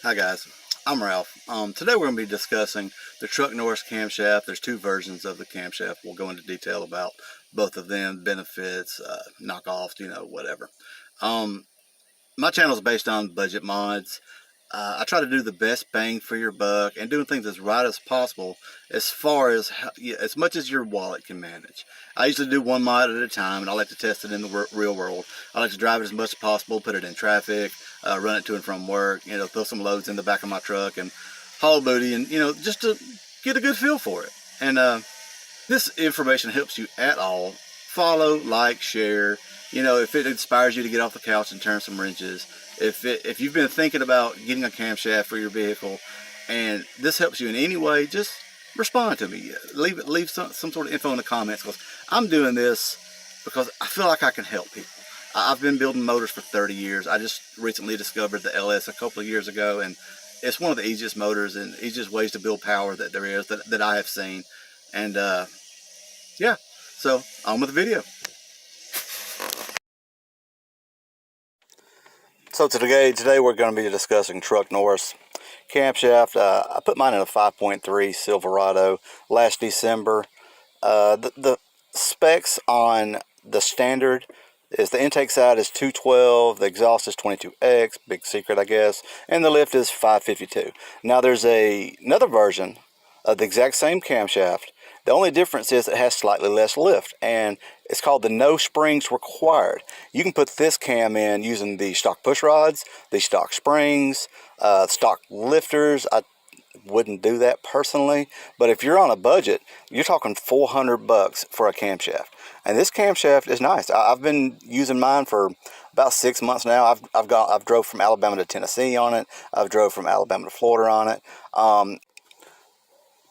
Hi guys, I'm Ralph. Today we're going to be discussing the Truck Norris camshaft. There's two versions of the camshaft. We'll go into detail about both of them, benefits, knockoffs, whatever. My channel is based on budget mods. I try to do the best bang for your buck and doing things as right as possible as far as as much as your wallet can manage. I usually do one mod at a time, and I like to test it in the real world. I like to drive it as much as possible, put it in traffic, run it to and from work, throw some loads in the back of my truck and haul booty, and just to get a good feel for it. And this information helps you at all, follow, like, share. If it inspires you to get off the couch and turn some wrenches, if you've been thinking about getting a camshaft for your vehicle and this helps you in any way, just respond to me. Leave some sort of info in the comments, because I'm doing this because I feel like I can help people. I've been building motors for 30 years. I just recently discovered the LS a couple of years ago, and it's one of the easiest motors and easiest ways to build power that there is that I have seen. And yeah, so on with the video. So today we're going to be discussing Truck Norris camshaft. I put mine in a 5.3 Silverado last December. The specs on the standard is the intake side is 212, the exhaust is 22X, big secret I guess, and the lift is 552. Now there's another version of the exact same camshaft. The only difference is it has slightly less lift, and it's called the no springs required. You can put this cam in using the stock push rods, the stock springs, stock lifters. I wouldn't do that personally, but if you're on a budget, you're talking $400 for a camshaft. And this camshaft is nice. I've been using mine for about 6 months now. I've drove from Alabama to Tennessee on it. I've drove from Alabama to Florida on it.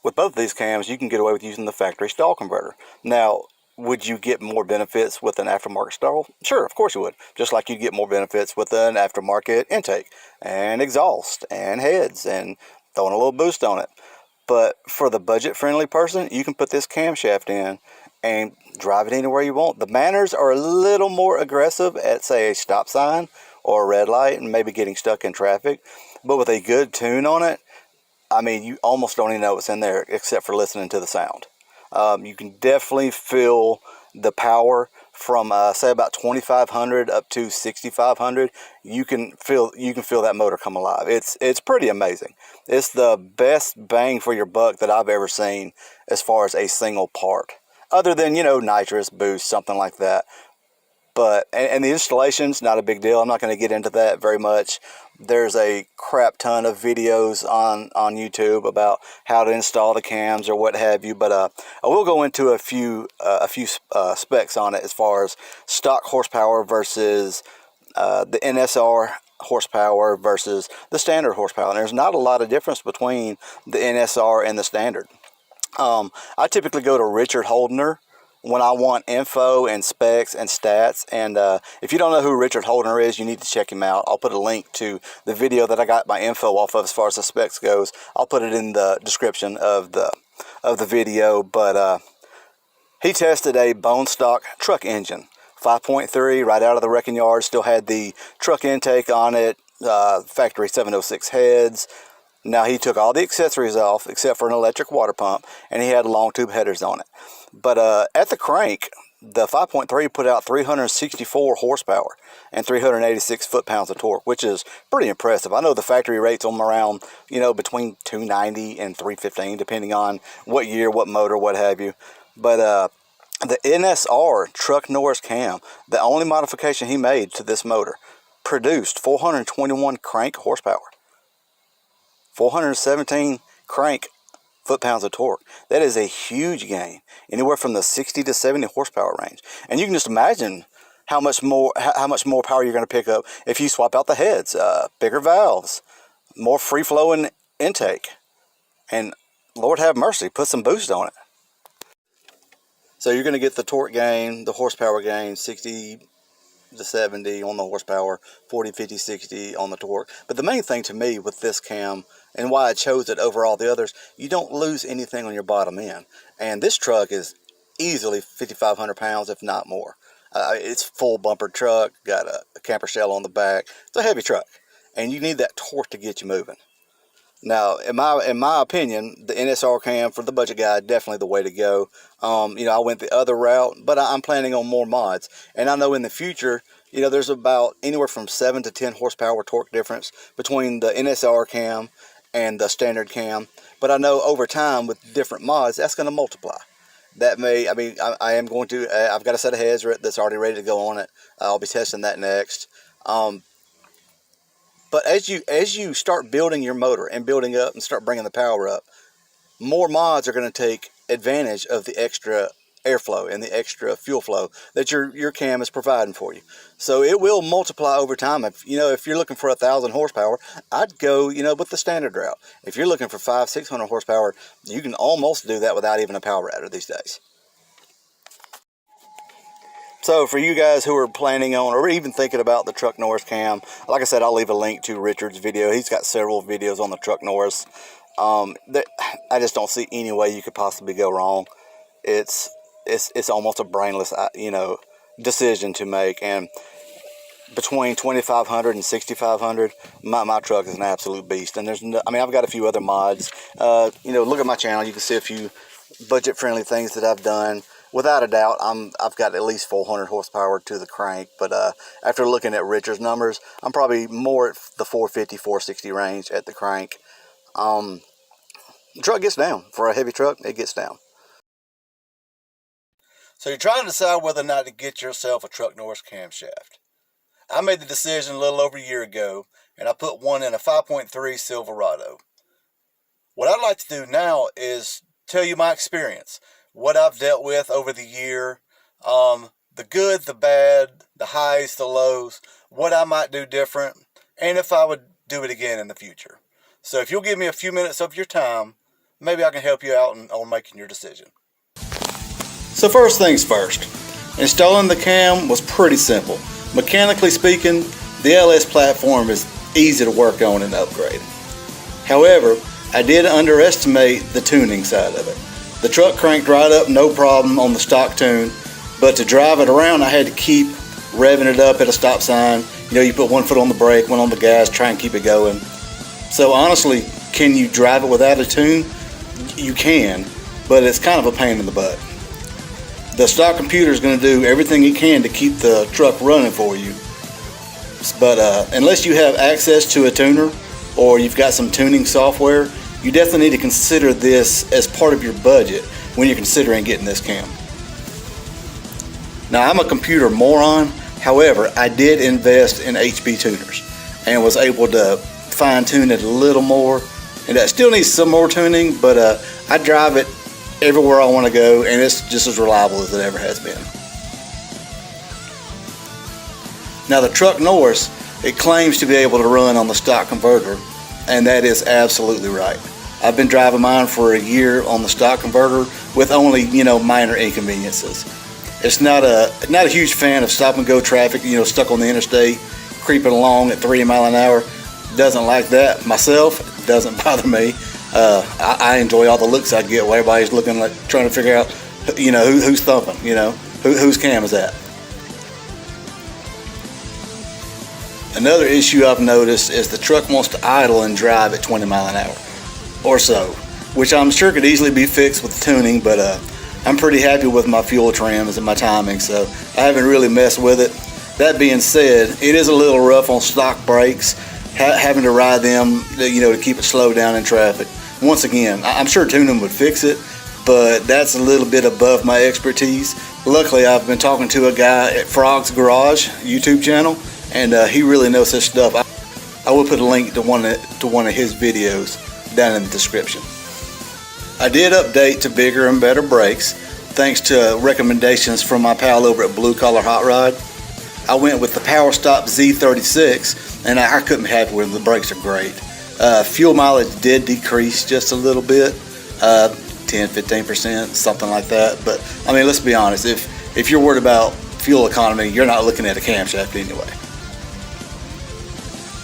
With both of these cams, you can get away with using the factory stall converter. Now, would you get more benefits with an aftermarket stall? Sure, of course you would. Just like you get more benefits with an aftermarket intake and exhaust and heads and throwing a little boost on it. But for the budget-friendly person, you can put this camshaft in and drive it anywhere you want. The manners are a little more aggressive at, say, a stop sign or a red light and maybe getting stuck in traffic. But with a good tune on it, I mean, you almost don't even know what's in there except for listening to the sound. You can definitely feel the power from say about 2,500 up to 6,500. You can feel that motor come alive. It's pretty amazing. It's the best bang for your buck that I've ever seen as far as a single part, other than nitrous boost, something like that. But and the installation's not a big deal. I'm not going to get into that very much. There's a crap ton of videos on YouTube about how to install the cams or what have you. But I will go into a few specs on it as far as stock horsepower versus the NSR horsepower versus the standard horsepower. And there's not a lot of difference between the NSR and the standard. I typically go to Richard Holdner when I want info and specs and stats. And if you don't know who Richard Holdner is, you need to check him out. I'll put a link to the video that I got my info off of as far as the specs goes. I'll put it in the description of the video. But he tested a bone stock truck engine, 5.3, right out of the wrecking yard. Still had the truck intake on it, factory 706 heads. Now, he took all the accessories off except for an electric water pump, and he had long tube headers on it. But at the crank, the 5.3 put out 364 horsepower and 386 foot-pounds of torque, which is pretty impressive. I know the factory rates them around, between 290 and 315, depending on what year, what motor, what have you. But the NSR Truck Norris cam, the only modification he made to this motor, produced 421 crank horsepower. 417 crank foot-pounds of torque. That is a huge gain, anywhere from the 60 to 70 horsepower range. And you can just imagine how much more power you're going to pick up if you swap out the heads, bigger valves, more free-flowing intake, and Lord have mercy, put some boost on it. So you're going to get the torque gain, the horsepower gain, 60 to 70 on the horsepower, 40, 50, 60 on the torque. But the main thing to me with this cam, and why I chose it over all the others, you don't lose anything on your bottom end. And this truck is easily 5,500 pounds, if not more. It's full bumper truck, got a camper shell on the back. It's a heavy truck. and you need that torque to get you moving. Now, in my opinion, the NSR cam for the budget guy definitely the way to go. I went the other route, but I'm planning on more mods, and I know in the future, there's about anywhere from 7 to 10 horsepower torque difference between the NSR cam and the standard cam. But I know over time with different mods, that's going to multiply. That may, I am going to. I've got a set of heads that's already ready to go on it. I'll be testing that next. But as you start building your motor and building up and start bringing the power up, more mods are going to take advantage of the extra airflow and the extra fuel flow that your cam is providing for you. So it will multiply over time. If you're looking for 1,000 horsepower, I'd go with the standard route. If you're looking for 500-600 horsepower, you can almost do that without even a power adder these days. So for you guys who are planning on or even thinking about the Truck Norris cam, like I said, I'll leave a link to Richard's video. He's got several videos on the Truck Norris. I just don't see any way you could possibly go wrong. It's almost a brainless decision to make. And between 2,500 and 6,500, my truck is an absolute beast. And I've got a few other mods. Look at my channel. You can see a few budget-friendly things that I've done. Without a doubt, I've got at least 400 horsepower to the crank, but after looking at Richard's numbers, I'm probably more at the 450, 460 range at the crank. The truck gets down. For a heavy truck, it gets down. So you're trying to decide whether or not to get yourself a Truck Norris camshaft. I made the decision a little over a year ago, and I put one in a 5.3 Silverado. What I'd like to do now is tell you my experience. What I've dealt with over the year, the good, the bad, the highs, the lows, what I might do different, and if I would do it again in the future. So if you'll give me a few minutes of your time, maybe I can help you out on making your decision. So first things first, installing the cam was pretty simple. Mechanically speaking, the LS platform is easy to work on and upgrade. However, I did underestimate the tuning side of it. The truck cranked right up, no problem on the stock tune, but to drive it around, I had to keep revving it up at a stop sign. You put one foot on the brake, one on the gas, try and keep it going. So honestly, can you drive it without a tune? You can, but it's kind of a pain in the butt. The stock computer is going to do everything it can to keep the truck running for you. But unless you have access to a tuner or you've got some tuning software, you definitely need to consider this as part of your budget when you're considering getting this cam. Now, I'm a computer moron. However, I did invest in HB tuners and was able to fine tune it a little more. And that still needs some more tuning, but I drive it everywhere I want to go, and it's just as reliable as it ever has been. Now, the Truck Norris, it claims to be able to run on the stock converter, and that is absolutely right. I've been driving mine for a year on the stock converter with only, minor inconveniences. It's not a huge fan of stop and go traffic, stuck on the interstate, creeping along at 30 miles an hour. Doesn't like that myself. It doesn't bother me. I enjoy all the looks I get where everybody's looking, like trying to figure out, who's thumping, whose cam is that. Another issue I've noticed is the truck wants to idle and drive at 20 miles an hour or so, which I'm sure could easily be fixed with tuning, but I'm pretty happy with my fuel trims and my timing, so I haven't really messed with it. That being said, it is a little rough on stock brakes, having to ride them, to keep it slowed down in traffic. Once again, I'm sure tuning would fix it, but that's a little bit above my expertise. Luckily, I've been talking to a guy at Frog's Garage YouTube channel, and he really knows his stuff. I will put a link to one of his videos down in the description. I did update to bigger and better brakes thanks to recommendations from my pal over at Blue Collar Hot Rod. I went with the Power Stop Z36, and I couldn't be happy with them. The brakes are great. Fuel mileage did decrease just a little bit, 10-15%, something like that. But let's be honest, if you're worried about fuel economy, you're not looking at a camshaft anyway.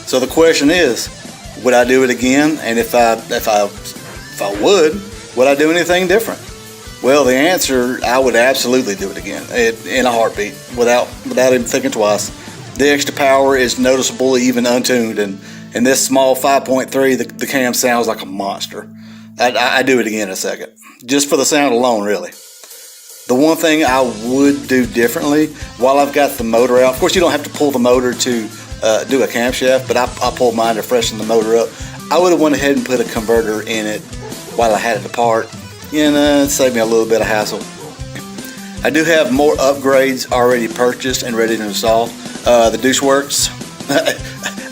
So the question is, would I do it again? And if I would I do anything different? Well, the answer, I would absolutely do it again, in a heartbeat, without even thinking twice. The extra power is noticeable even untuned, and And this small 5.3, the cam sounds like a monster. I do it again in a second, just for the sound alone, really. The one thing I would do differently while I've got the motor out, of course you don't have to pull the motor to do a camshaft, but I pulled mine to freshen the motor up. I would have went ahead and put a converter in it while I had it apart. It saved me a little bit of hassle. I do have more upgrades already purchased and ready to install. The DoucheWorks,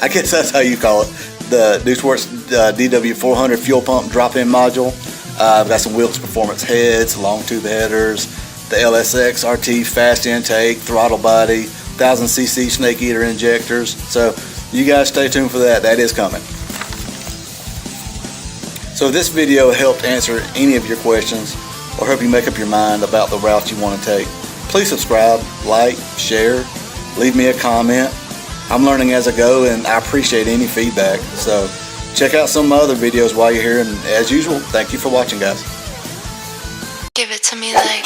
I guess that's how you call it. The DoucheWorks DW400 fuel pump drop-in module. I've got some Wilks Performance heads, long tube headers, the LSX RT fast intake, throttle body, 1000cc snake eater injectors. So you guys stay tuned for that. That is coming. So if this video helped answer any of your questions or help you make up your mind about the route you want to take, please subscribe, like, share, leave me a comment. I'm learning as I go, and I appreciate any feedback. So check out some of my other videos while you're here, and as usual, thank you for watching, guys. Give it to me like